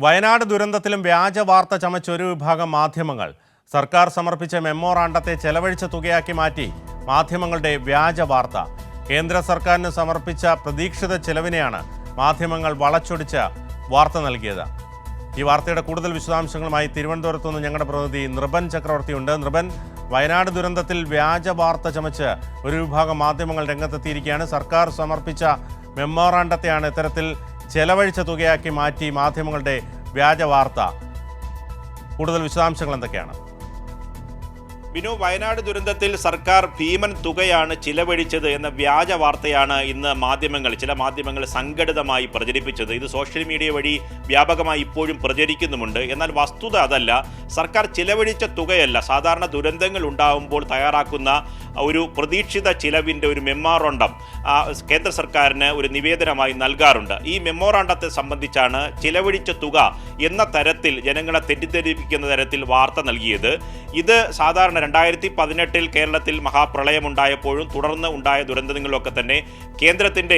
വയനാട് ദുരന്തത്തിലും വ്യാജ വാർത്ത ചമച്ച ഒരു വിഭാഗം മാധ്യമങ്ങൾ സർക്കാർ സമർപ്പിച്ച മെമ്മോറാണ്ടത്തെ ചെലവഴിച്ച തുകയാക്കി മാറ്റി മാധ്യമങ്ങളുടെ വ്യാജ വാർത്ത. കേന്ദ്ര സർക്കാരിന് സമർപ്പിച്ച പ്രതീക്ഷിത ചെലവിനെയാണ് മാധ്യമങ്ങൾ വളച്ചൊടിച്ച വാർത്ത നൽകിയത്. ഈ വാർത്തയുടെ കൂടുതൽ വിശദാംശങ്ങളുമായി തിരുവനന്തപുരത്ത് നിന്ന് ഞങ്ങളുടെ പ്രതിനിധി നൃപൻ ചക്രവർത്തിയുണ്ട്. നൃപൻ, വയനാട് ദുരന്തത്തിൽ വ്യാജ വാർത്ത ചമച്ച് ഒരു വിഭാഗം മാധ്യമങ്ങൾ രംഗത്തെത്തിയിരിക്കുകയാണ്. സർക്കാർ സമർപ്പിച്ച മെമ്മോറാണ്ടത്തെയാണ് ഇത്തരത്തിൽ ചെലവഴിച്ച തുകയാക്കി മാറ്റി മാധ്യമങ്ങളുടെ വ്യാജ വാർത്ത. കൂടുതൽ വിശദാംശങ്ങൾ എന്തൊക്കെയാണ്? വിനു, വയനാട് ദുരന്തത്തിൽ സർക്കാർ ഭീമൻ തുകയാണ് ചിലവഴിച്ചത് എന്ന വ്യാജ വാർത്തയാണ് ഇന്ന് ചില മാധ്യമങ്ങൾ സംഘടിതമായി പ്രചരിപ്പിച്ചത്. ഇത് സോഷ്യൽ മീഡിയ വഴി വ്യാപകമായി ഇപ്പോഴും പ്രചരിക്കുന്നുമുണ്ട്. എന്നാൽ വസ്തുത അതല്ല. സർക്കാർ ചിലവഴിച്ച തുകയല്ല. സാധാരണ ദുരന്തങ്ങൾ ഉണ്ടാകുമ്പോൾ തയ്യാറാക്കുന്ന ഒരു പ്രതീക്ഷിത ചിലവിൻ്റെ ഒരു മെമ്മോറാണ്ടം കേന്ദ്ര സർക്കാരിന് ഒരു നിവേദനമായി നൽകാറുണ്ട്. ഈ മെമ്മോറാണ്ടത്തെ സംബന്ധിച്ചാണ് ചിലവഴിച്ച തുക എന്ന തരത്തിൽ ജനങ്ങളെ തെറ്റിദ്ധരിപ്പിക്കുന്ന തരത്തിൽ വാർത്ത നൽകിയത്. ഇത് സാധാരണ 2018 കേരളത്തിൽ മഹാപ്രളയമുണ്ടായപ്പോഴും തുടർന്ന് ഉണ്ടായ ദുരന്തങ്ങളിലൊക്കെ തന്നെ കേന്ദ്രത്തിൻ്റെ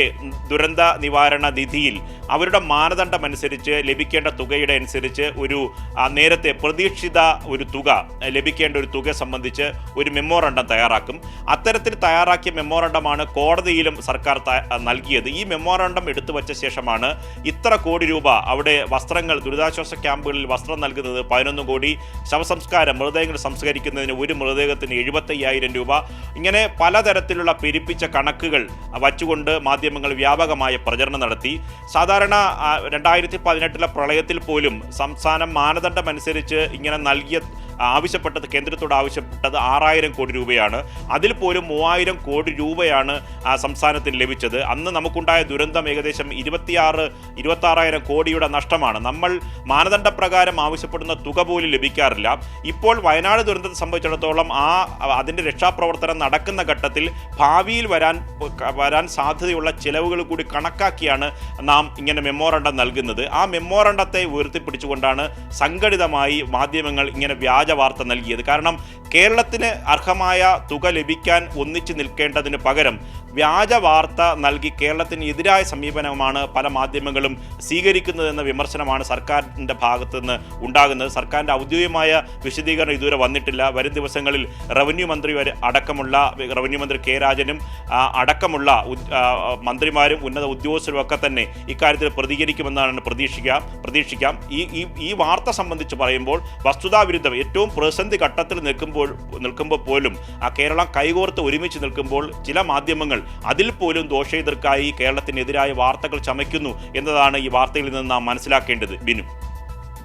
ദുരന്ത നിവാരണ നിധിയിൽ അവരുടെ മാനദണ്ഡമനുസരിച്ച് ലഭിക്കേണ്ട തുകയുടെ അനുസരിച്ച് ഒരു നേരത്തെ പ്രതീക്ഷിത ഒരു തുക ലഭിക്കേണ്ട ഒരു തുക സംബന്ധിച്ച് ഒരു മെമ്മോറാണ്ടം തയ്യാറാക്കും. അത്തരത്തിൽ തയ്യാറാക്കിയ മെമ്മോറാണ്ടമാണ് കോടതിയിലും സർക്കാർ നൽകിയത്. ഈ മെമ്മോറാണ്ടം എടുത്തു വച്ച ശേഷമാണ് ഇത്ര കോടി രൂപ അവിടെ വസ്ത്രങ്ങൾ, ദുരിതാശ്വാസ ക്യാമ്പുകളിൽ വസ്ത്രം നൽകുന്നത് 11 കോടി, ശവസംസ്കാരം, മൃതദേഹങ്ങൾ സംസ്കരിക്കുന്നതിന് ഒരു മൃതദേഹത്തിന് 75,000 രൂപ, ഇങ്ങനെ പലതരത്തിലുള്ള പെരുപ്പിച്ച കണക്കുകൾ വച്ചുകൊണ്ട് മാധ്യമങ്ങൾ വ്യാപകമായ പ്രചരണം നടത്തി. സാധാരണ 2018 പ്രളയത്തിൽ പോലും സംസ്ഥാനം മാനദണ്ഡമനുസരിച്ച് ഇങ്ങനെ ആവശ്യപ്പെട്ടത്, കേന്ദ്രത്തോട് ആവശ്യപ്പെട്ടത് 6,000 കോടി രൂപയാണ്. അതിൽ പോലും 3,000 കോടി രൂപയാണ് സംസ്ഥാനത്തിന് ലഭിച്ചത്. അന്ന് നമുക്കുണ്ടായ ദുരന്തം ഏകദേശം 26,000 കോടിയുടെ നഷ്ടമാണ്. നമ്മൾ മാനദണ്ഡപ്രകാരം ആവശ്യപ്പെടുന്ന തുക പോലും ലഭിക്കാറില്ല. ഇപ്പോൾ വയനാട് ദുരന്തത്തെ സംബന്ധിച്ചിടത്തോളം അതിൻ്റെ രക്ഷാപ്രവർത്തനം നടക്കുന്ന ഘട്ടത്തിൽ ഭാവിയിൽ വരാൻ സാധ്യതയുള്ള ചിലവുകൾ കൂടി കണക്കാക്കിയാണ് നാം ഇങ്ങനെ മെമ്മോറാണ്ടം നൽകുന്നത്. ആ മെമ്മോറാണ്ടത്തെ ഉയർത്തിപ്പിടിച്ചുകൊണ്ടാണ് സംഘടിതമായി മാധ്യമങ്ങൾ ഇങ്ങനെ വ്യാജ വാർത്ത നൽകിയത്. കാരണം കേരളത്തിന് അർഹമായ തുക ലഭിക്കാൻ ഒന്നിച്ചു നിൽക്കേണ്ടതിന് പകരം വ്യാജ വാർത്ത നൽകി കേരളത്തിന് എതിരായ സമീപനമാണ് പല മാധ്യമങ്ങളും സ്വീകരിക്കുന്നതെന്ന വിമർശനമാണ് സർക്കാരിൻ്റെ ഭാഗത്തു നിന്ന് ഉണ്ടാകുന്നത്. സർക്കാരിൻ്റെ ഔദ്യോഗികമായ വിശദീകരണം ഇതുവരെ വന്നിട്ടില്ല. വരും ദിവസങ്ങളിൽ റവന്യൂ മന്ത്രി കെ രാജനും അടക്കമുള്ള മന്ത്രിമാരും ഉന്നത ഉദ്യോഗസ്ഥരും ഒക്കെ തന്നെ ഇക്കാര്യത്തിൽ പ്രതികരിക്കുമെന്നാണ് പ്രതീക്ഷിക്കാം. ഈ വാർത്ത സംബന്ധിച്ച് പറയുമ്പോൾ വസ്തുതാവിരുദ്ധം, ഏറ്റവും പ്രതിസന്ധി ഘട്ടത്തിൽ നിൽക്കുമ്പോൾ പോലും കേരളം കൈകോർത്ത് ഒരുമിച്ച് നിൽക്കുമ്പോൾ ചില മാധ്യമങ്ങൾ അതിൽ പോലും ദോഷെതിർക്കായി കേരളത്തിനെതിരായ വാർത്തകൾ ചമയ്ക്കുന്നു എന്നതാണ് ഈ വാർത്തയിൽ നിന്ന് നാം മനസ്സിലാക്കേണ്ടത്. ബിനു.